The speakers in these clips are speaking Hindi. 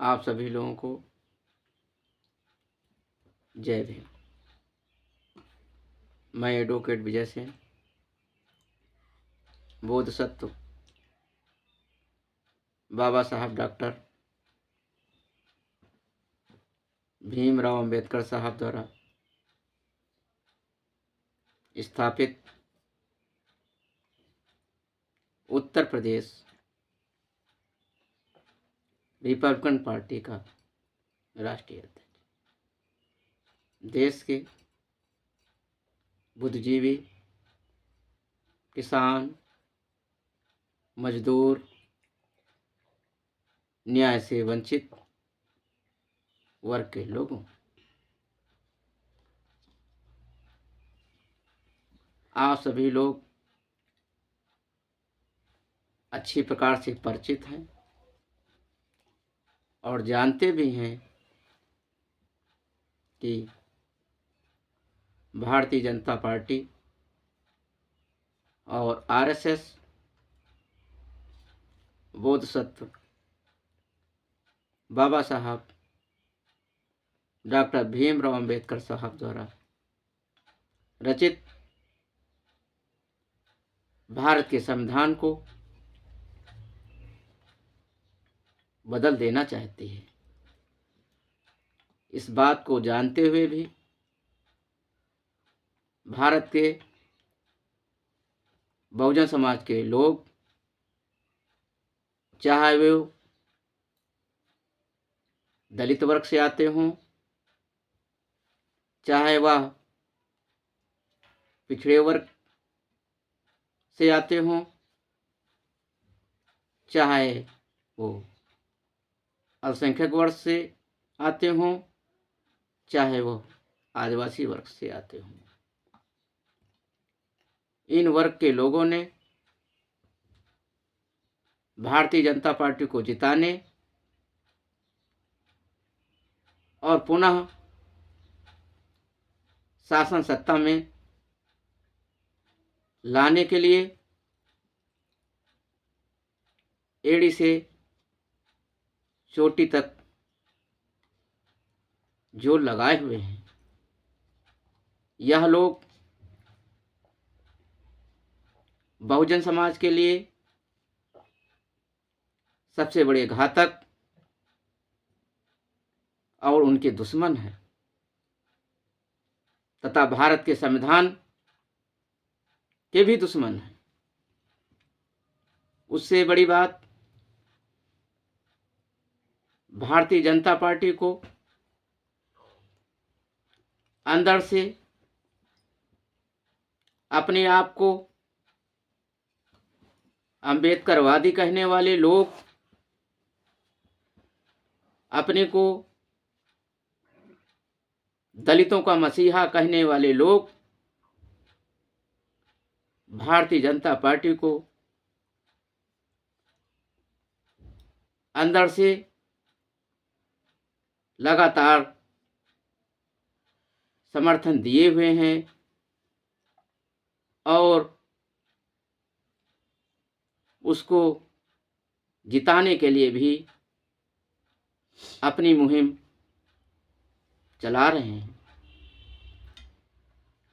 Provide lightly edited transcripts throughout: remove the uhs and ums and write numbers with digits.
आप सभी लोगों को जय भीम। मैं एडवोकेट विजय सेन बोधिसत्व बाबा साहब डॉक्टर भीमराव अंबेडकर साहब द्वारा स्थापित उत्तर प्रदेश रिपब्लिकन पार्टी का राष्ट्रीय अध्यक्ष, देश के बुद्धिजीवी, किसान, मजदूर, न्याय से वंचित वर्ग के लोगों, आप सभी लोग अच्छी प्रकार से परिचित हैं और जानते भी हैं कि भारतीय जनता पार्टी और आरएसएस बोधिसत्व बाबा साहब डॉक्टर भीमराव अंबेडकर साहब द्वारा रचित भारत के संविधान को बदल देना चाहती है। इस बात को जानते हुए भी भारत के बहुजन समाज के लोग, चाहे वे दलित वर्ग से आते हों, चाहे वह पिछड़े वर्ग से आते हों, चाहे वो अल्पसंख्यक वर्ग से आते हों, चाहे वो आदिवासी वर्ग से आते हों, इन वर्ग के लोगों ने भारतीय जनता पार्टी को जिताने और पुनः शासन सत्ता में लाने के लिए एड़ी से चोटी तक जोर लगाए हुए हैं। यह लोग बहुजन समाज के लिए सबसे बड़े घातक और उनके दुश्मन हैं तथा भारत के संविधान के भी दुश्मन हैं। उससे बड़ी बात, भारतीय जनता पार्टी को अंदर से अपने आप को अंबेडकरवादी कहने वाले लोग, अपने को दलितों का मसीहा कहने वाले लोग भारतीय जनता पार्टी को अंदर से लगातार समर्थन दिए हुए हैं और उसको जिताने के लिए भी अपनी मुहिम चला रहे हैं।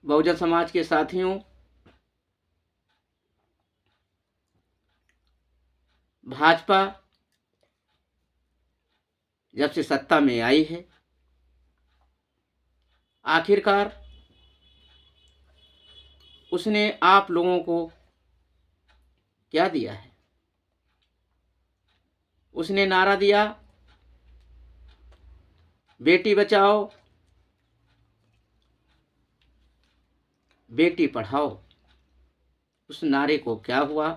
बहुजन समाज के साथियों, भाजपा जब से सत्ता में आई है, आखिरकार उसने आप लोगों को क्या दिया है? उसने नारा दिया, बेटी बचाओ बेटी पढ़ाओ। उस नारे को क्या हुआ?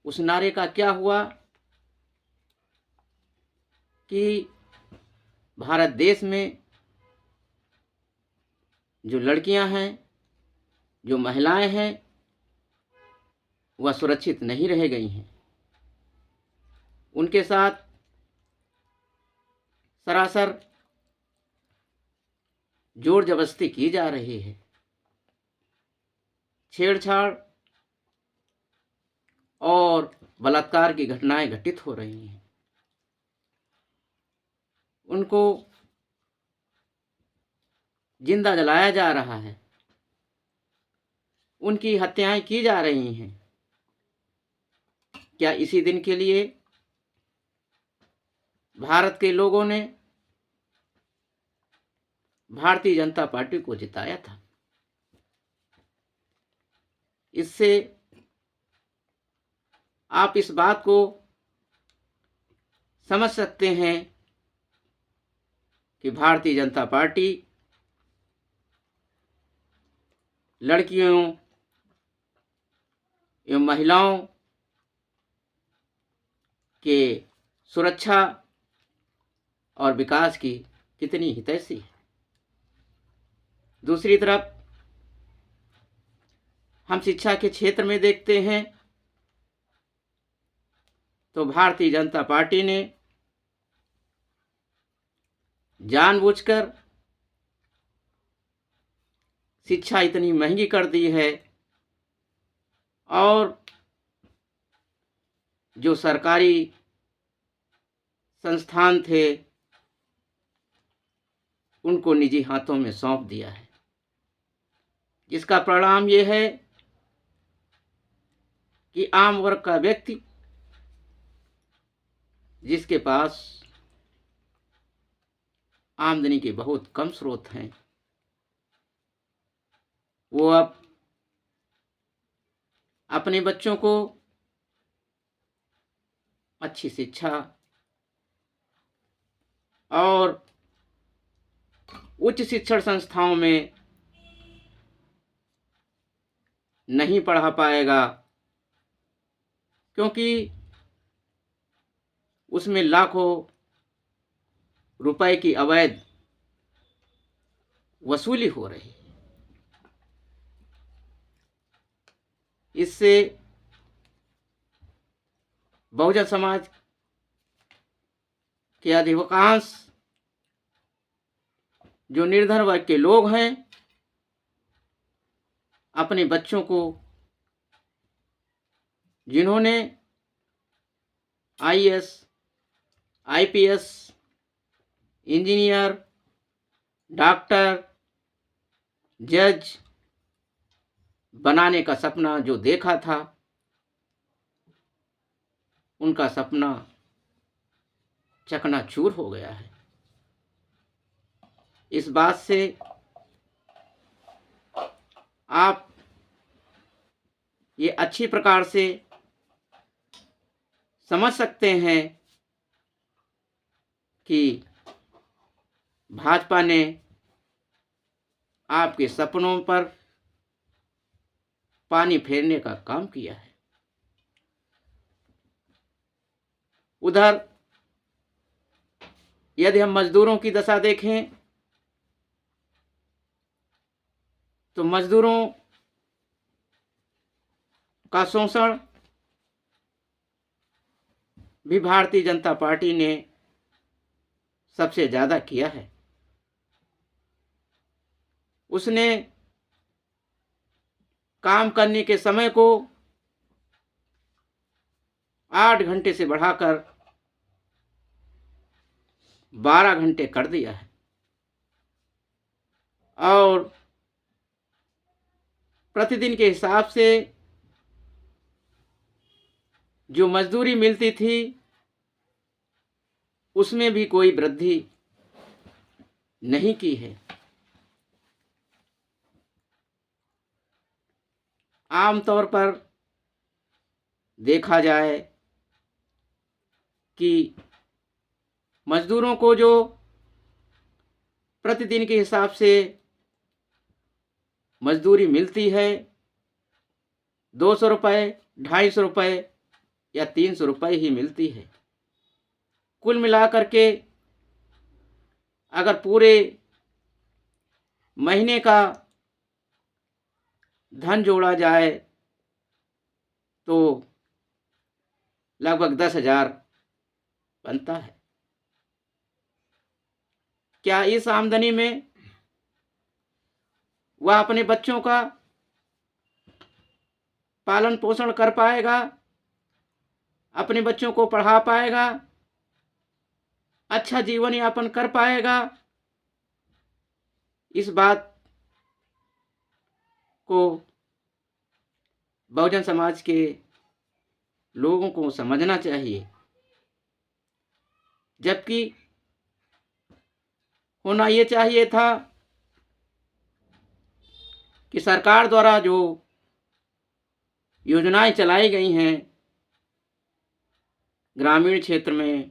उस नारे का क्या हुआ कि भारत देश में जो लड़कियां हैं, जो महिलाएं हैं, वह सुरक्षित नहीं रह गई हैं। उनके साथ सरासर जोर जबरदस्ती की जा रही है, छेड़छाड़ और बलात्कार की घटनाएं घटित हो रही हैं। उनको जिंदा जलाया जा रहा है, उनकी हत्याएं की जा रही हैं। क्या इसी दिन के लिए भारत के लोगों ने भारतीय जनता पार्टी को जिताया था? इससे आप इस बात को समझ सकते हैं कि भारतीय जनता पार्टी लड़कियों एवं महिलाओं के सुरक्षा और विकास की कितनी हितैषी है। दूसरी तरफ हम शिक्षा के क्षेत्र में देखते हैं तो भारतीय जनता पार्टी ने जानबूझकर शिक्षा इतनी महंगी कर दी है और जो सरकारी संस्थान थे उनको निजी हाथों में सौंप दिया है, जिसका परिणाम ये है कि आम वर्ग का व्यक्ति जिसके पास आमदनी के बहुत कम स्रोत हैं, वो अब अपने बच्चों को अच्छी शिक्षा और उच्च शिक्षण संस्थाओं में नहीं पढ़ा पाएगा, क्योंकि उसमें लाखों रुपए की अवैध वसूली हो रही है। इससे बहुजन समाज के अधिकांश जो निर्धन वर्ग के लोग हैं अपने बच्चों को, जिन्होंने आईएएस, आईपीएस, इंजीनियर, डॉक्टर, जज बनाने का सपना जो देखा था, उनका सपना चकनाचूर हो गया है। इस बात से आप ये अच्छी प्रकार से समझ सकते हैं कि भाजपा ने आपके सपनों पर पानी फेरने का काम किया है। उधर यदि हम मजदूरों की दशा देखें तो मजदूरों का शोषण भी भारतीय जनता पार्टी ने सबसे ज्यादा किया है। उसने काम करने के समय को 8 घंटे से बढ़ाकर 12 घंटे कर दिया है और प्रतिदिन के हिसाब से जो मजदूरी मिलती थी उसमें भी कोई वृद्धि नहीं की है। आमतौर पर देखा जाए कि मजदूरों को जो प्रतिदिन के हिसाब से मजदूरी मिलती है 200 रुपये, 250 रुपये या 300 रुपये ही मिलती है। कुल मिलाकर के अगर पूरे महीने का धन जोड़ा जाए तो लगभग 10,000 बनता है। क्या इस आमदनी में वह अपने बच्चों का पालन पोषण कर पाएगा, अपने बच्चों को पढ़ा पाएगा? अच्छा जीवन यापन कर पाएगा, इस बात को बहुजन समाज के लोगों को समझना चाहिए। जबकि होना ये चाहिए था कि सरकार द्वारा जो योजनाएं चलाई गई हैं ग्रामीण क्षेत्र में,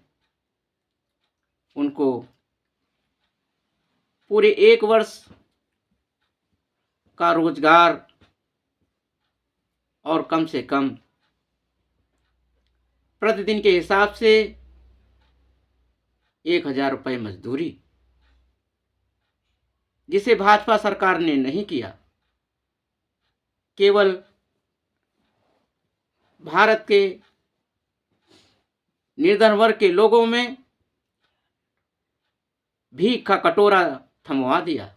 उनको पूरे 1 वर्ष का रोजगार और कम से कम प्रतिदिन के हिसाब से 1,000 रुपये मजदूरी, जिसे भाजपा सरकार ने नहीं किया। केवल भारत के निर्धन वर्ग के लोगों में भीख का कटोरा थमवा दिया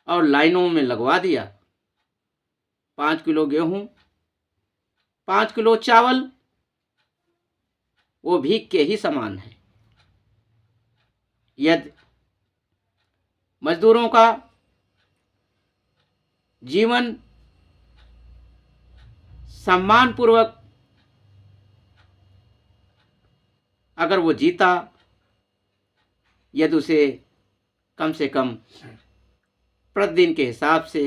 और लाइनों में लगवा दिया। 5 किलो गेहूं, 5 किलो चावल, वो भीख के ही समान है। यदि मजदूरों का जीवन सम्मानपूर्वक अगर वो जीता, यदि उसे कम से कम प्रतिदिन के हिसाब से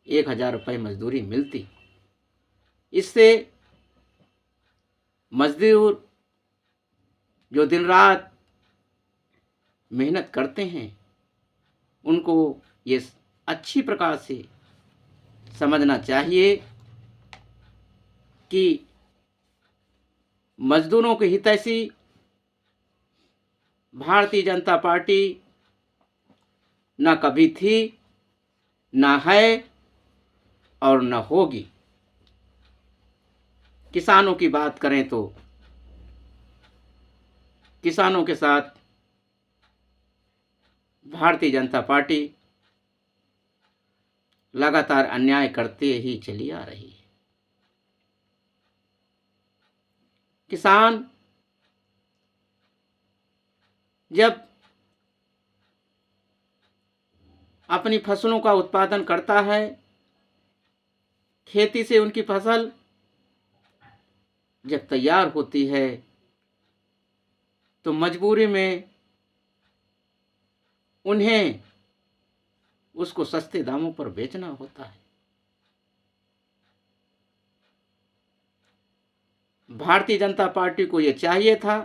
1,000 रुपये मजदूरी मिलती, इससे मजदूर जो दिन रात मेहनत करते हैं उनको ये अच्छी प्रकार से समझना चाहिए कि मजदूरों के हितैषी भारतीय जनता पार्टी न कभी थी, न है और न होगी। किसानों की बात करें तो किसानों के साथ भारतीय जनता पार्टी लगातार अन्याय करते ही चली आ रही है। किसान जब अपनी फसलों का उत्पादन करता है, खेती से उनकी फसल जब तैयार होती है तो मजबूरी में उन्हें उसको सस्ते दामों पर बेचना होता है। भारतीय जनता पार्टी को यह चाहिए था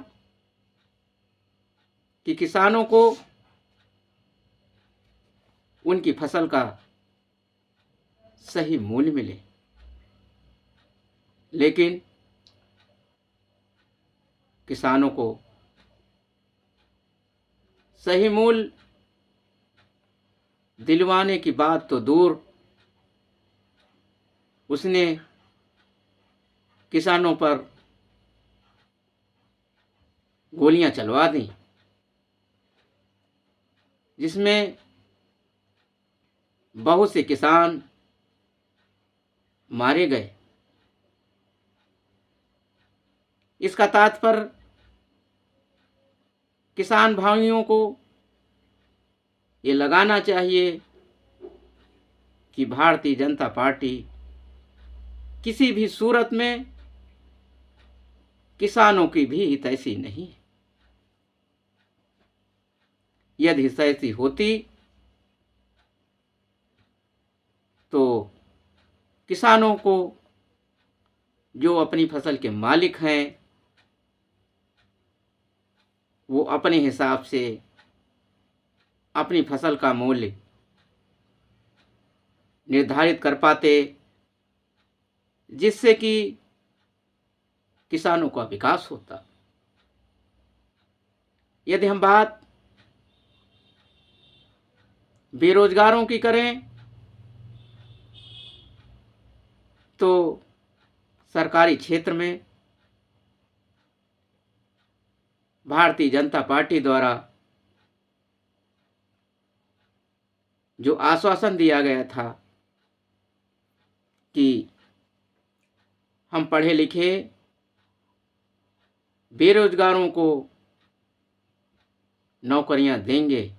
कि किसानों को उनकी फसल का सही मूल्य मिले, लेकिन किसानों को सही मूल्य दिलवाने की बात तो दूर, उसने किसानों पर गोलियां चलवा दी, जिसमें बहुत से किसान मारे गए। इसका तात्पर्य किसान भाइयों को ये लगाना चाहिए कि भारतीय जनता पार्टी किसी भी सूरत में किसानों की भी हितैषी नहीं है। यदि हितैषी होती तो किसानों को, जो अपनी फसल के मालिक हैं, वो अपने हिसाब से अपनी फसल का मूल्य निर्धारित कर पाते, जिससे कि किसानों का विकास होता। यदि हम बात बेरोजगारों की करें तो सरकारी क्षेत्र में भारतीय जनता पार्टी द्वारा जो आश्वासन दिया गया था कि हम पढ़े लिखे बेरोजगारों को नौकरियां देंगे,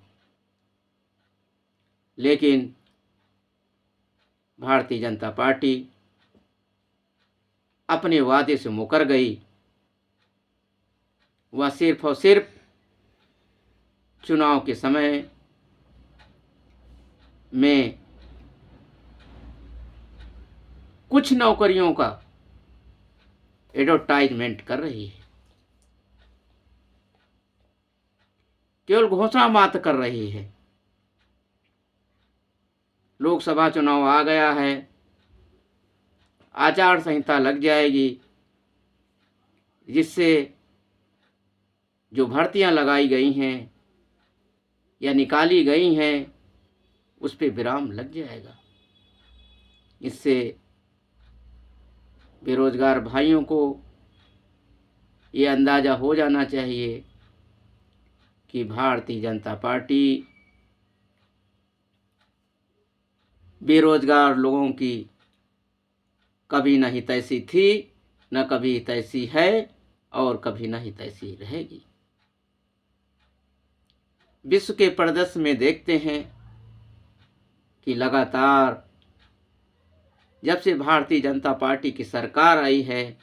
लेकिन भारतीय जनता पार्टी अपने वादे से मुकर गई। वह सिर्फ और सिर्फ चुनाव के समय में कुछ नौकरियों का एडवर्टाइजमेंट कर रही है, केवल घोषणा मात्र कर रही है। लोकसभा चुनाव आ गया है, आचार संहिता लग जाएगी, जिससे जो भर्तियां लगाई गई हैं या निकाली गई हैं उस पे विराम लग जाएगा। इससे बेरोजगार भाइयों को ये अंदाज़ा हो जाना चाहिए कि भारतीय जनता पार्टी बेरोजगार लोगों की कभी नहीं तैसी थी, न कभी तैसी है और कभी नहीं तैसी रहेगी। विश्व के परिदृश्य में देखते हैं कि लगातार जब से भारतीय जनता पार्टी की सरकार आई है,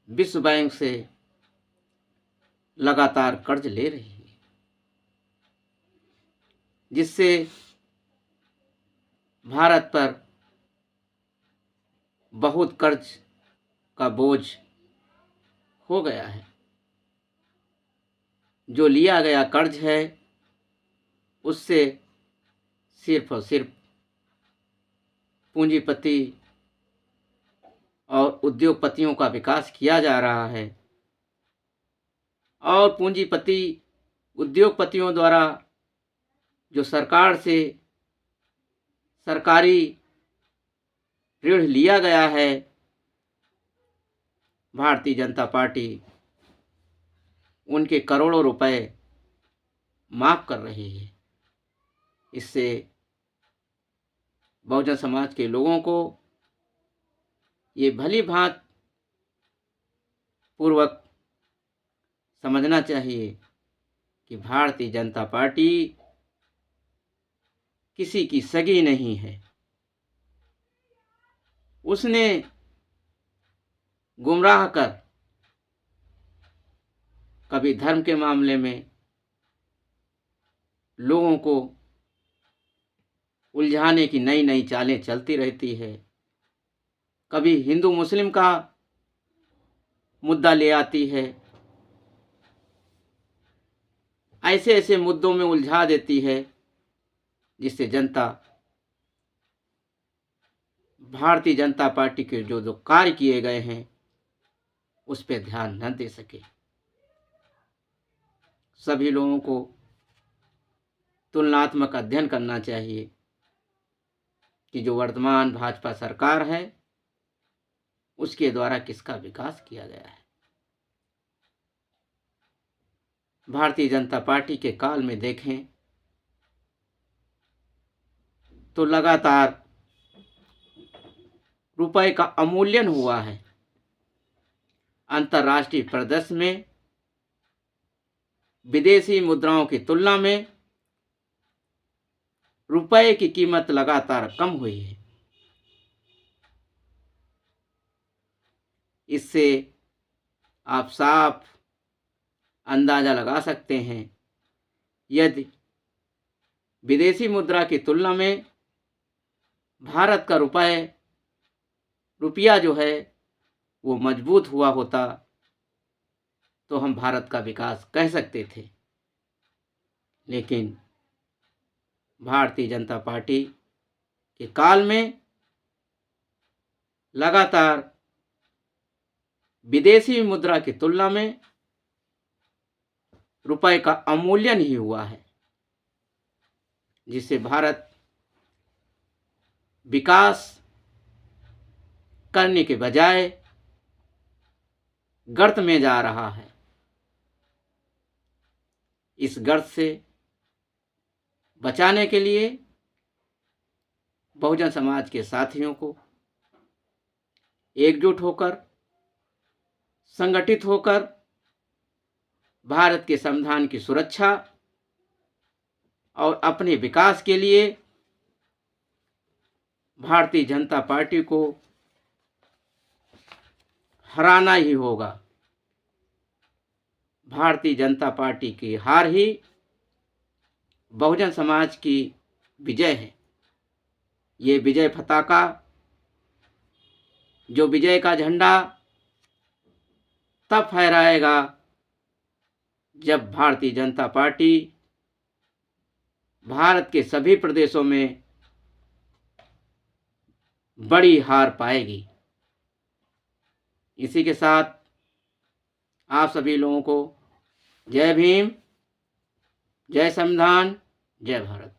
विश्व बैंक से लगातार कर्ज ले रही है, जिससे भारत पर बहुत कर्ज का बोझ हो गया है। जो लिया गया कर्ज है उससे सिर्फ और सिर्फ पूंजीपति और उद्योगपतियों का विकास किया जा रहा है, और पूंजीपति उद्योगपतियों द्वारा जो सरकार से सरकारी ऋण लिया गया है, भारतीय जनता पार्टी उनके करोड़ों रुपए माफ कर रही है। इससे बहुजन समाज के लोगों को ये भली भांति पूर्वक समझना चाहिए कि भारतीय जनता पार्टी किसी की सगी नहीं है। उसने गुमराह कर कभी धर्म के मामले में लोगों को उलझाने की नई नई चालें चलती रहती है, कभी हिंदू मुस्लिम का मुद्दा ले आती है, ऐसे ऐसे मुद्दों में उलझा देती है जिससे जनता भारतीय जनता पार्टी के जो जो कार्य किए गए हैं उस पर ध्यान न दे सके। सभी लोगों को तुलनात्मक अध्ययन करना चाहिए कि जो वर्तमान भाजपा सरकार है उसके द्वारा किसका विकास किया गया है। भारतीय जनता पार्टी के काल में देखें तो लगातार रुपए का अवमूल्यन हुआ है। अंतर्राष्ट्रीय परिदृश्य में विदेशी मुद्राओं की तुलना में रुपए की कीमत लगातार कम हुई है। इससे आप साफ अंदाजा लगा सकते हैं, यदि विदेशी मुद्रा की तुलना में भारत का रुपया जो है वो मजबूत हुआ होता तो हम भारत का विकास कह सकते थे। लेकिन भारतीय जनता पार्टी के काल में लगातार विदेशी मुद्रा की तुलना में रुपए का अवमूल्यन ही हुआ है, जिससे भारत विकास करने के बजाय गर्त में जा रहा है। इस गर्त से बचाने के लिए बहुजन समाज के साथियों को एकजुट होकर संगठित होकर भारत के संविधान की सुरक्षा और अपने विकास के लिए भारतीय जनता पार्टी को हराना ही होगा। भारतीय जनता पार्टी की हार ही बहुजन समाज की विजय है। ये विजय पताका, जो विजय का झंडा तब फहराएगा जब भारतीय जनता पार्टी भारत के सभी प्रदेशों में बड़ी हार पाएगी। इसी के साथ आप सभी लोगों को जय भीम, जय संविधान, जय भारत।